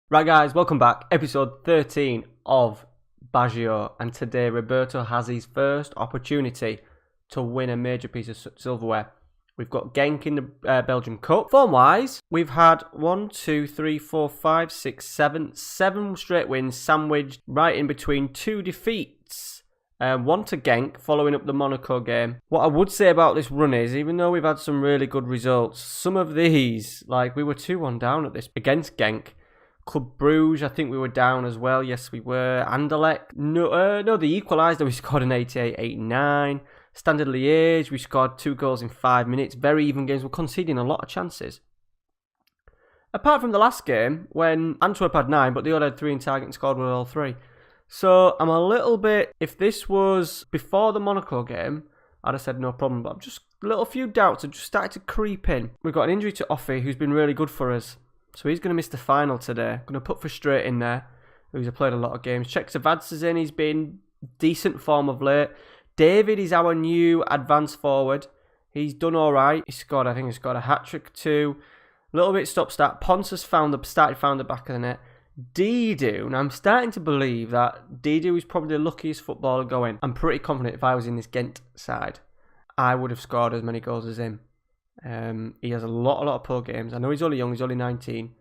Right guys, welcome back. Episode 13 of Baggio, and today Roberto has his first opportunity to win a major piece of silverware. We've got Genk in the Belgium Cup. Form-wise, we've had 7 straight wins sandwiched right in between 2 defeats. One to Genk, following up the Monaco game. What I would say about this run is, even though we've had some really good results, some of these, like we were 2-1 down at this against Genk. Club Bruges, I think we were down as well. Yes, we were. Anderlecht, no, they equalised. We scored an 88, 89. Standard Liège, we scored 2 goals in 5 minutes. Very even games. We're conceding a lot of chances. Apart from the last game, when Antwerp had 9, but they all had 3 in target and scored with all 3. So I'm a little bit, if this was before the Monaco game, I'd have said no problem. But just a little few doubts have just started to creep in. We've got an injury to Offie, who's been really good for us. So he's going to miss the final today. I'm going to put Frustrate in there, who's played a lot of games. Chek is in. He's been decent form of late. David is our new advanced forward. He's done all right. I think he's got a hat-trick too. A little bit stop-start. Ponce has found the back of the net. Didu, and I'm starting to believe that Didu is probably the luckiest footballer going. I'm pretty confident if I was in this Gent side, I would have scored as many goals as him. He has a lot of poor games. I know he's only young, he's only 19,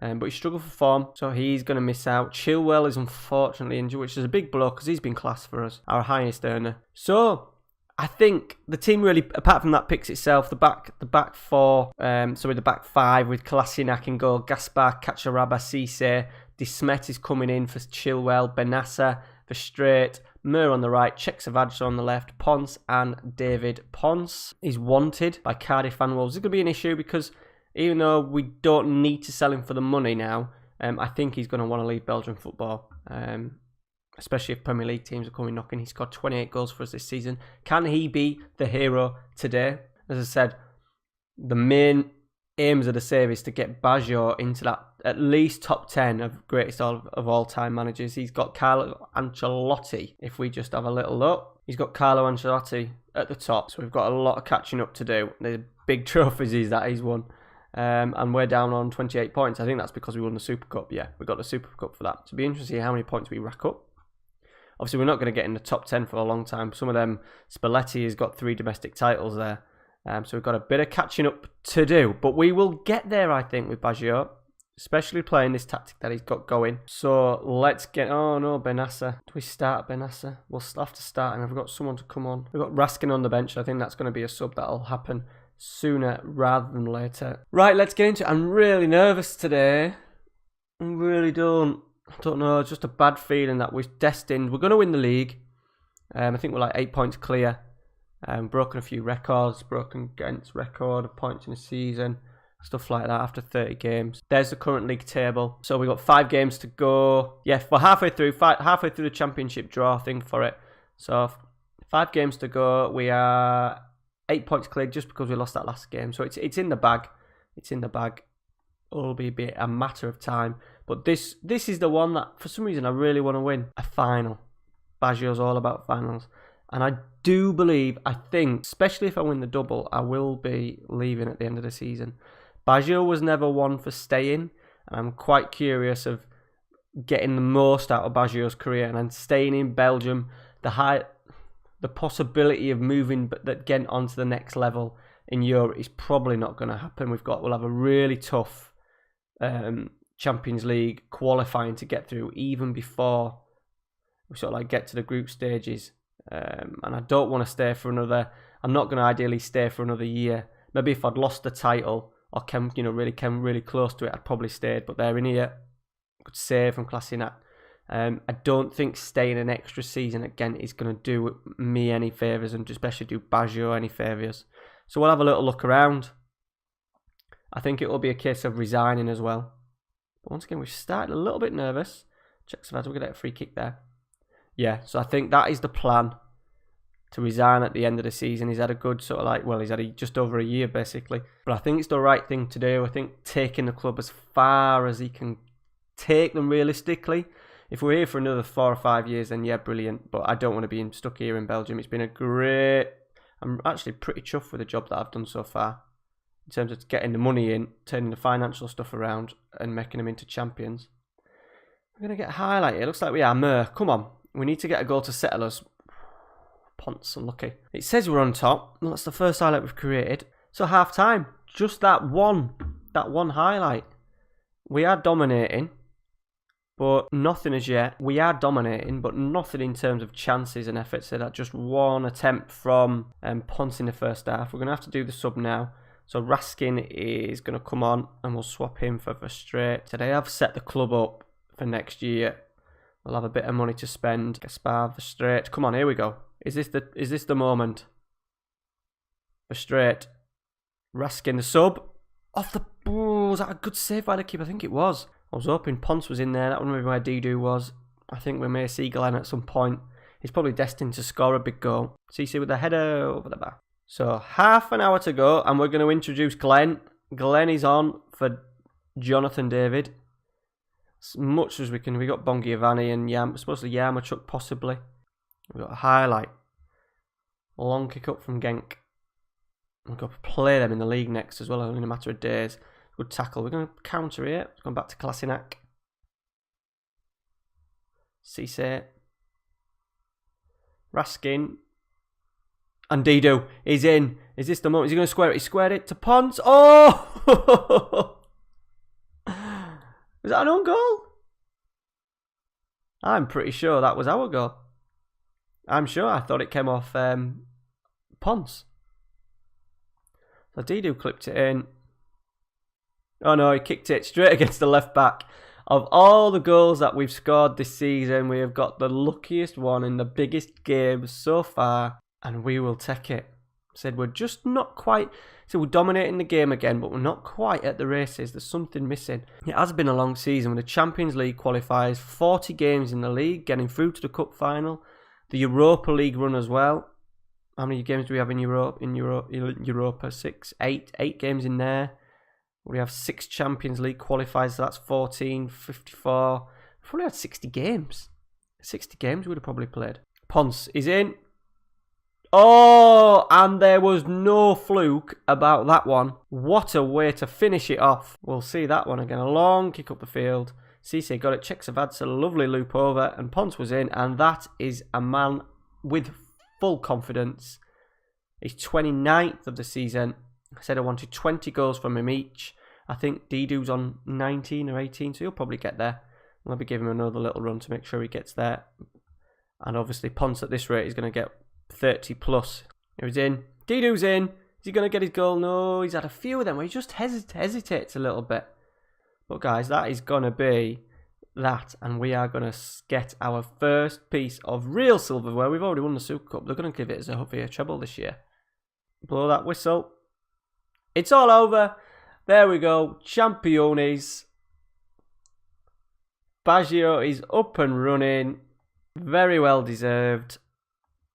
but he's struggled for form, so he's going to miss out. Chilwell is unfortunately injured, which is a big blow because he's been class for us, our highest earner. So I think the team really, apart from that picks itself, the back four, the back 5 with Kolasinac in goal, Gaspar, Cacharaba, Cisse, Desmet is coming in for Chilwell, Benassa for Straight, Mur on the right, Chek on the left, Ponce and David. Ponce is wanted by Cardiff and Wolves. This is going to be an issue because even though we don't need to sell him for the money now, I think he's going to want to leave Belgian football, especially if Premier League teams are coming knocking. He scored 28 goals for us this season. Can he be the hero today? As I said, the main aims of the save is to get Baggio into that at least top 10 of greatest of all time managers. He's got Carlo Ancelotti. If we just have a little look, he's got Carlo Ancelotti at the top. So we've got a lot of catching up to do. The big trophies that he's won. And we're down on 28 points. I think that's because we won the Super Cup. Yeah, we got the Super Cup for that. So it'll be interesting to see how many points we rack up. Obviously, we're not going to get in the top 10 for a long time. Some of them, Spalletti has got 3 domestic titles there. So we've got a bit of catching up to do. But we will get there, I think, with Baggio. Especially playing this tactic that he's got going. So let's get... Oh no, Benassa. Do we start Benassa? We'll have to start him. We've got someone to come on. We've got Raskin on the bench. I think that's going to be a sub that'll happen sooner rather than later. Right, let's get into it. I'm really nervous today. I really don't know. It's just a bad feeling that we're destined. We're going to win the league. I think we're like 8 points clear. Broken a few records. Broken Gent's record of points in a season. Stuff like that after 30 games. There's the current league table. So we've got 5 games to go. Yeah, we're halfway through the championship draw thing for it. So 5 games to go. We are 8 points cleared just because we lost that last game. So it's in the bag. It's in the bag. It'll be a matter of time. But this is the one that for some reason I really want to win. A final. Baggio's all about finals. And I do believe, I think, especially if I win the double, I will be leaving at the end of the season. Baggio was never one for staying, and I'm quite curious of getting the most out of Baggio's career and staying in Belgium. The possibility of moving that Gent onto the next level in Europe is probably not going to happen. We'll have a really tough Champions League qualifying to get through even before we sort of like get to the group stages. And I don't want to stay for another. I'm not going to ideally stay for another year. Maybe if I'd lost the title or came really close to it, I'd probably stayed. But they're in here. Good save from Kolasinac. I don't think staying an extra season at Gent is going to do me any favours, and especially do Baggio any favours. So we'll have a little look around. I think it will be a case of resigning as well. But once again, we've started a little bit nervous. Check Savaz, we're going to get a free kick there. Yeah, so I think that is the plan, to resign at the end of the season. He's had a good sort of like, well, he's had just over a year basically. But I think it's the right thing to do. I think taking the club as far as he can take them realistically. If we're here for another 4 or 5 years, then yeah, brilliant. But I don't want to be stuck here in Belgium. It's been a great... I'm actually pretty chuffed with the job that I've done so far. In terms of getting the money in, turning the financial stuff around and making them into champions. We're going to get a highlight. It looks like we are. Mer, come on. We need to get a goal to settle us. Ponce, unlucky. It says we're on top. Well, that's the first highlight we've created. So half time. Just that one highlight. We are dominating, but nothing as yet. We are dominating, but nothing in terms of chances and efforts. So that just one attempt from Ponce in the first half. We're going to have to do the sub now. So Raskin is going to come on, and we'll swap him for Verstraete. So they have set the club up for next year. We'll have a bit of money to spend. Gaspar, Verstraete. Come on, here we go. Is this the moment? Verstraete. Raskin, the sub. Off the... Oh, was that a good save by the keeper? I think it was. I was hoping Ponce was in there. That one maybe where Didu was. I think we may see Glenn at some point. He's probably destined to score a big goal. CC with the header over the bar. So half an hour to go, and we're going to introduce Glenn. Glenn is on for Jonathan David. As much as we can. We got Bongiovanni and supposed to Yarmachuk possibly. We've got a highlight. A long kick up from Genk. We've got to play them in the league next as well, only in a matter of days. Good tackle. We're going to counter here. Going back to Kolasinac. Cisse. Raskin. And Didu is in. Is this the moment? Is he going to square it? He squared it to Ponce. Oh! Was that an own goal? I'm pretty sure that was our goal. I'm sure. I thought it came off Ponce. So Didu clipped it in. Oh no, he kicked it straight against the left back. Of all the goals that we've scored this season, we have got the luckiest one in the biggest game so far, and we will take it. Said we're just not quite... So we're dominating the game again, but we're not quite at the races. There's something missing. It has been a long season with the Champions League qualifiers, 40 games in the league, getting through to the cup final, the Europa League run as well. How many games do we have in Europe? Europa, 6, 8 games in there. We have 6 Champions League qualifiers, so that's 14, 54. We've probably had 60 games. 60 games we'd have probably played. Ponce is in. Oh, and there was no fluke about that one. What a way to finish it off. We'll see that one again. A long kick up the field. Cisse got it. Chexavad's a lovely loop over, and Ponce was in, and that is a man with full confidence. He's 29th of the season. I said I wanted 20 goals from him each. I think Didu's on 19 or 18, so he'll probably get there. I'll maybe give him another little run to make sure he gets there. And obviously Ponce at this rate is going to get 30 plus. Here he's in. Didu's in. Is he going to get his goal? No, he's had a few of them where he just hesitates a little bit. But guys, that is going to be that. And we are going to get our first piece of real silverware. We've already won the Super Cup. They're going to give it as a Huffy treble this year. Blow that whistle. It's all over. There we go. Championes. Baggio is up and running. Very well deserved.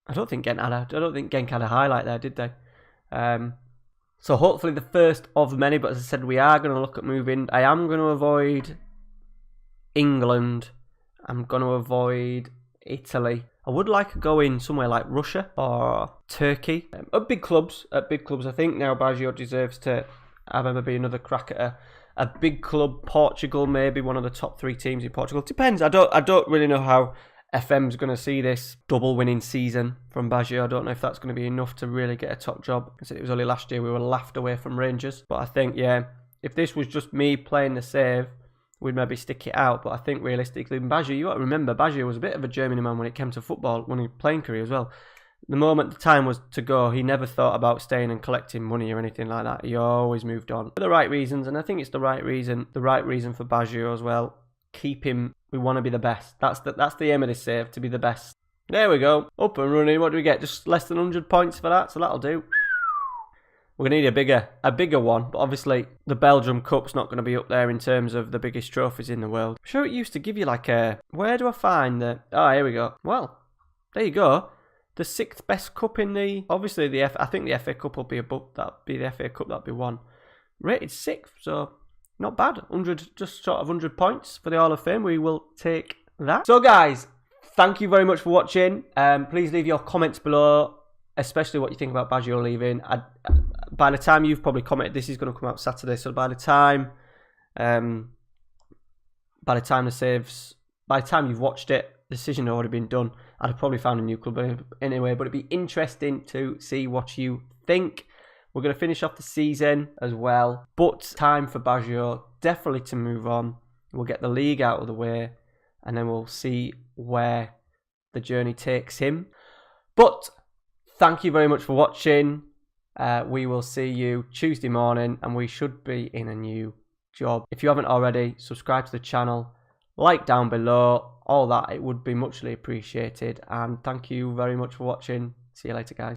I don't think Genk had a highlight there, did they? So hopefully the first of many. But as I said, we are going to look at moving. I am going to avoid England. I'm going to avoid Italy. I would like to go in somewhere like Russia or Turkey. At big clubs, I think now Baggio deserves to have maybe another crack at a big club. Portugal, maybe one of the top 3 teams in Portugal. Depends. I don't really know how FM's going to see this double winning season from Baggio. I don't know if that's going to be enough to really get a top job. I said it was only last year we were laughed away from Rangers. But I think, yeah, if this was just me playing the save, we'd maybe stick it out. But I think realistically, Baggio, you got to remember, Baggio was a bit of a journeyman when it came to football, when he playing career as well. The moment the time was to go, he never thought about staying and collecting money or anything like that. He always moved on for the right reasons, and I think it's the right reason for Baggio as well. Keep him. We want to be the best. That's the aim of this save, to be the best. There we go. Up and running. What do we get? Just less than 100 points for that, so that'll do. We're going to need a bigger one, but obviously the Belgium Cup's not going to be up there in terms of the biggest trophies in the world. I'm sure it used to give you like a... Where do I find the... Oh, here we go. Well, there you go. The 6th best cup in the... Obviously, I think the FA Cup will be above that. Be the FA Cup, that'll be 1. Rated 6th, so not bad. 100, just sort of 100 points for the Hall of Fame. We will take that. So guys, thank you very much for watching. Please leave your comments below, especially what you think about Baggio leaving. By the time you've probably commented, this is going to come out Saturday. So by the time the saves by the time you've watched it, the decision had already been done. I'd have probably found a new club anyway, but it'd be interesting to see what you think. We're going to finish off the season as well, but time for Baggio definitely to move on. We'll get the league out of the way, and then we'll see where the journey takes him. But thank you very much for watching. We will see you Tuesday morning, and we should be in a new job. If you haven't already, subscribe to the channel, like down below, all that. It would be muchly appreciated. And thank you very much for watching. See you later, guys.